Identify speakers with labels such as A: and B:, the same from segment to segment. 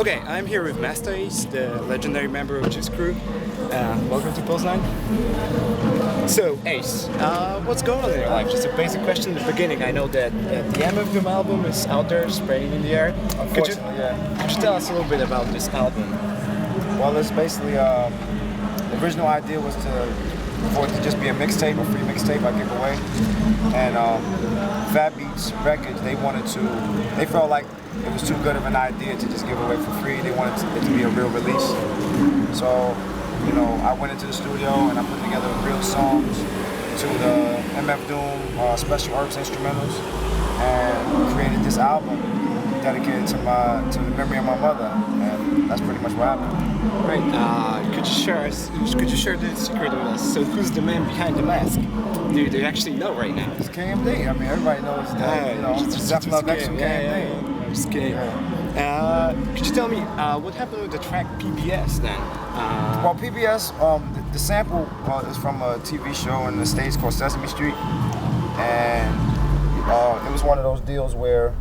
A: Okay, I'm here with Masta Ace, the legendary member of Juice Crew. Welcome to Poznan. So, Ace, what's going on in your life? Just a basic question at the beginning. I know that the MFM album is out there, spraying in the air. Could you tell us a little bit about this album?
B: Well, it's basically, the original idea was for it to just be a mixtape, a free mixtape I give away. And Fat Beats Records, they felt like it was too good of an idea to just give away for free. They wanted it to be a real release. So, I went into the studio and I put together real songs to the MF Doom special arts instrumentals and created this album dedicated to the memory of my mother. And that's pretty much what happened.
A: Right. Could you share the secret with us? So who's the man behind the mask? Do you actually know right now?
B: It's KMD. I mean, everybody knows that. It's definitely KMD.
A: Just kidding. Could you tell me what happened with the track PBS then?
B: Well, PBS, the sample is from a TV show in the States called Sesame Street. And it was one of those deals where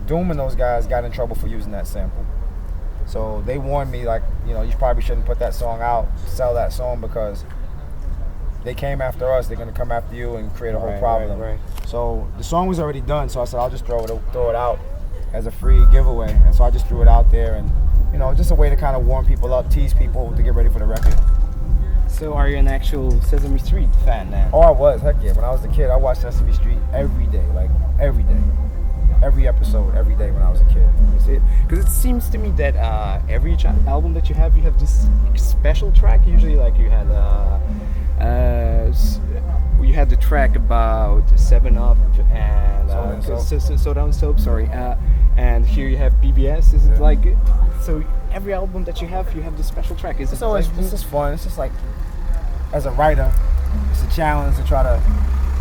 B: Doom and those guys got in trouble for using that sample. So they warned me, like, you probably shouldn't put that song out, sell that song, because they came after us, they're gonna come after you and create a whole problem.
A: Right.
B: So the song was already done, so I said I'll just throw it out as a free giveaway. And so I just threw it out there, and just a way to kind of warm people up, tease people to get ready for the record.
A: So are you an actual Sesame Street fan then?
B: Oh, I was, heck yeah. When I was a kid, I watched Sesame Street every day, like every day. Every episode, every day when I was a kid.
A: Because it seems to me that every album that you have this special track. Usually, like you had the track about 7-Up and Soda and Soap. Sorry, and here you have PBS. Is it like so? Every album that you have this special track.
B: It's just fun. It's just like, as a writer, it's a challenge to try to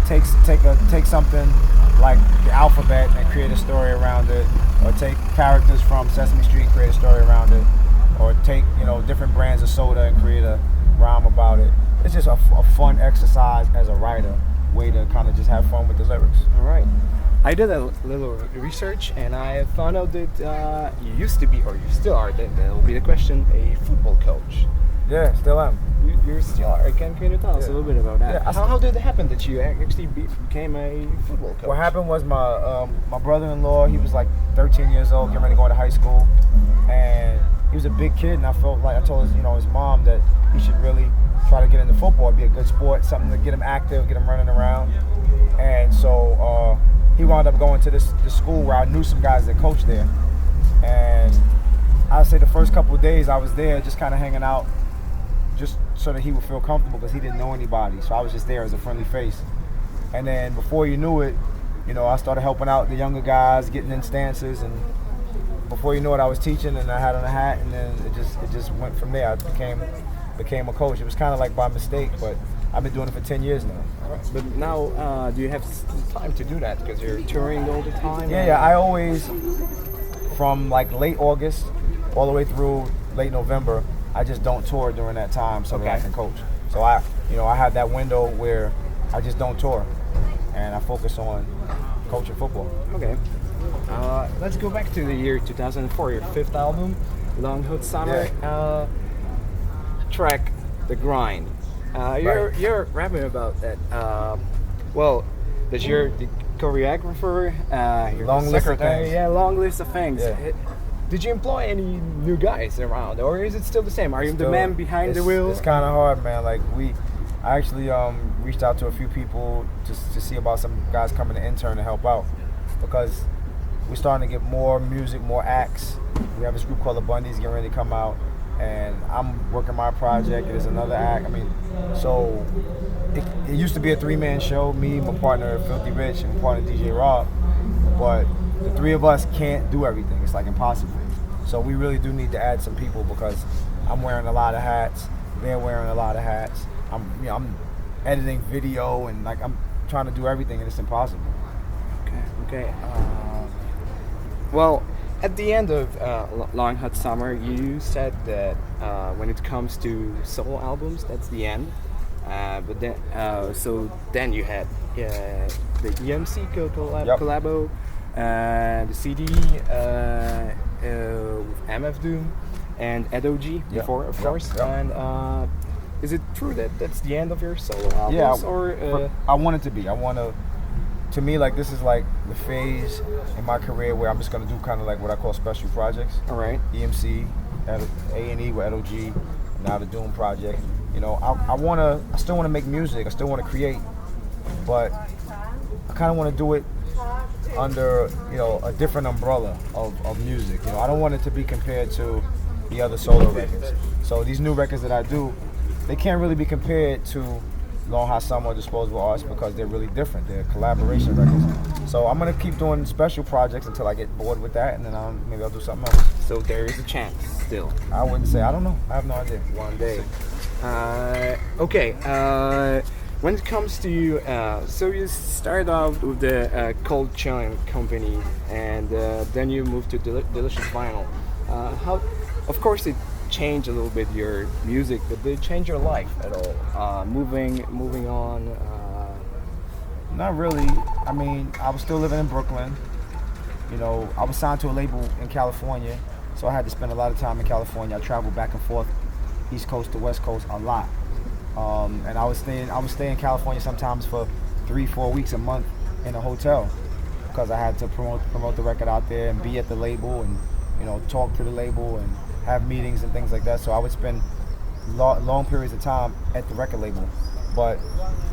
B: take something like the alphabet and create a story around it, or take characters from Sesame Street and create a story around it, or take different brands of soda and create a rhyme about it. It's just a fun exercise as a writer, way to kind of just have fun with the lyrics.
A: All right. I did a little research and I found out that you used to be, or you still are, that will be the question, a football coach.
B: Yeah, still am.
A: You still are. Can you tell us a little bit about that? Yeah, how did it happen that you actually became a football coach?
B: What happened was my brother-in-law, he was like 13 years old, getting ready to go to high school, and he was a big kid, and I felt like I told his mom that he should really try to get into football. It'd be a good sport, something to get him active, get him running around. And so he wound up going to this school where I knew some guys that coached there, and I'd say the first couple of days I was there just kind of hanging out, just so that he would feel comfortable, because he didn't know anybody. So I was just there as a friendly face. And then before you knew it, I started helping out the younger guys, getting in stances, and before you know it, I was teaching and I had on a hat, and then it just went from there. I became a coach. It was kind of like by mistake, but I've been doing it for 10 years now.
A: But now, do you have time to do that because you're touring all the time?
B: Yeah. I always, from like late August all the way through late November, I just don't tour during that time so that I can coach. So I have that window where I just don't tour, and I focus on coaching football.
A: Okay. Let's go back to the year 2004, your fifth album, Long Hot Summer.
B: Yeah.
A: Track The Grind. You're rapping about that. That you're the choreographer.
B: Long list of things.
A: Yeah, long list of things.
B: Yeah.
A: Did you employ any new guys around, or is it still the same? Are you the man behind the wheel?
B: It's kind of hard, man. Like I actually reached out to a few people to see about some guys coming to intern to help out, because we're starting to get more music, more acts. We have this group called the Bundys getting ready to come out, and I'm working my project. There's another act. I mean, so it used to be a 3-man show, me, my partner Filthy Rich, and my partner DJ Rob, but the three of us can't do everything. It's like impossible. So we really do need to add some people, because I'm wearing a lot of hats. They're wearing a lot of hats. I'm editing video, and like I'm trying to do everything, and it's impossible.
A: Okay. Well, at the end of Long Hot Summer, you said that when it comes to solo albums, that's the end. But then you had the EMC collabo, the CD, with MF Doom and EDOG before, of course. And is it true that that's the end of your solo albums?
B: I want it to be. To me, like, this is like the phase in my career where I'm just gonna do kind of like what I call special projects.
A: All right.
B: EMC, A&E with EDOG, now the Doom project. You know, I still wanna make music. I still wanna create, but I kind of want to do it under, you know, a different umbrella of music. You know, I don't want it to be compared to the other solo records. So these new records that I do, they can't really be compared to Long Hot Summer or Disposable Arts because they're really different. They're collaboration records. So I'm gonna keep doing special projects until I get bored with that, and then maybe I'll do something else.
A: So there is a chance still.
B: I wouldn't say. I don't know. I have no idea.
A: One day. Okay. When it comes to so you started off with the Cold Chilling Company, and then you moved to Delicious Vinyl. How, of course, it changed a little bit your music, but did it change your life at all? Moving on.
B: Not really. I mean, I was still living in Brooklyn. You know, I was signed to a label in California, so I had to spend a lot of time in California. I traveled back and forth, East Coast to West Coast, a lot. And I would stay in California sometimes for 3-4 weeks, a month in a hotel, because I had to promote the record out there and be at the label and, you know, talk to the label and have meetings and things like that. So I would spend long periods of time at the record label. But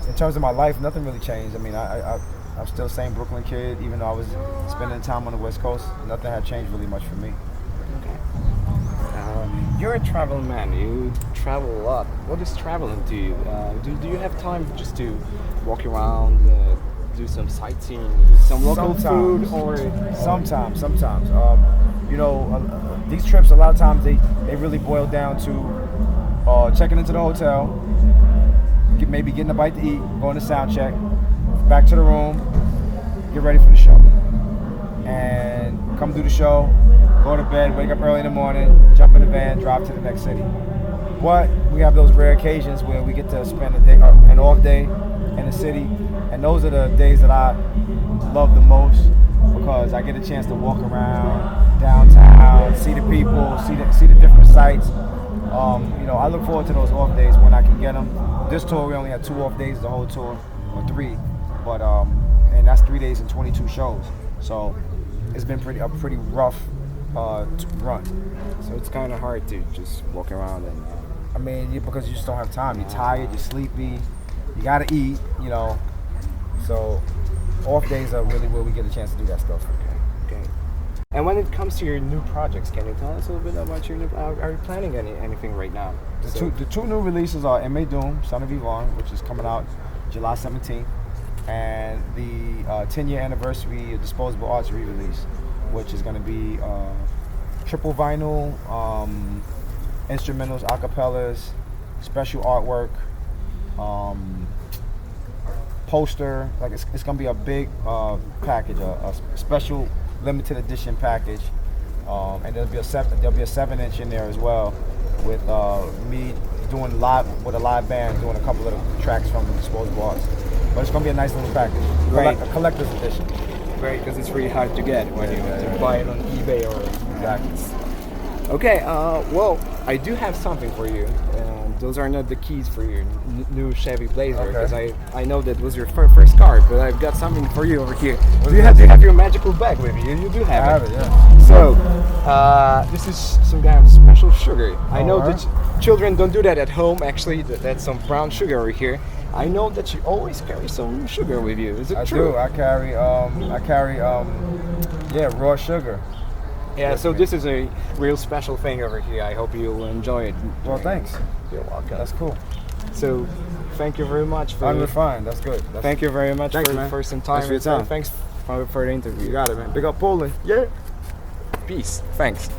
B: in terms of my life, nothing really changed. I mean, I'm still the same Brooklyn kid, even though I was spending time on the West Coast. Nothing had changed really much for me.
A: You're a travel man. You travel a lot. What is traveling to you? Do you have time just to walk around, do some sightseeing, some local food, or
B: sometimes? You know, these trips a lot of times they really boil down to checking into the hotel, maybe getting a bite to eat, going to sound check, back to the room, get ready for the show, and come do the show. Go to bed, wake up early in the morning, jump in the van, drive to the next city. But we have those rare occasions where we get to spend an off day in the city, and those are the days that I love the most because I get a chance to walk around downtown, see the people, see the different sights. You know, I look forward to those off days when I can get them. This tour we only had 2 off days, the whole tour, or 3, but and that's 3 days and 22 shows. So it's been a pretty rough run.
A: So it's kind of hard to just walk around and.
B: I mean, because you just don't have time. You're tired, you're sleepy, you gotta eat, you know. So off days are really where we get a chance to do that stuff.
A: Okay. And when it comes to your new projects, can you tell us a little bit about your new? Are you planning anything right now?
B: The two new releases are M.A. Doom, Son of Yvonne, which is coming out July 17th, and the 10-year anniversary of Disposable Arts re-release, which is going to be triple vinyl, instrumentals, acapellas, special artwork, poster. Like it's going to be a big package, a special limited edition package, and there'll be a 7-inch in there as well, with me doing live with a live band, doing a couple of the tracks from the Disposable Arts. But it's going to be a nice little package, a collector's edition.
A: Great, because it's really hard to get when you buy it on eBay or.
B: Exactly.
A: Okay, well, I do have something for you. Those are not the keys for your new Chevy Blazer, because I know that was your first car, but I've got something for you over here. Do you have your magical bag with you? You do have it.
B: Yeah.
A: So, this is some kind of special sugar. I know that children don't do that at home. Actually, that's some brown sugar over here. I know that you always carry some sugar with you. Is it true?
B: I do. I carry raw sugar.
A: Yeah, so this is a real special thing over here. I hope you'll enjoy it.
B: Well, thanks.
A: You're welcome.
B: That's cool.
A: So, thank you very much for.
B: Fine. That's good.
A: Thank you very much for some time.
B: Thanks for your time.
A: Thanks for the interview.
B: You got it, man. Big up Poland.
A: Yeah. Peace. Thanks.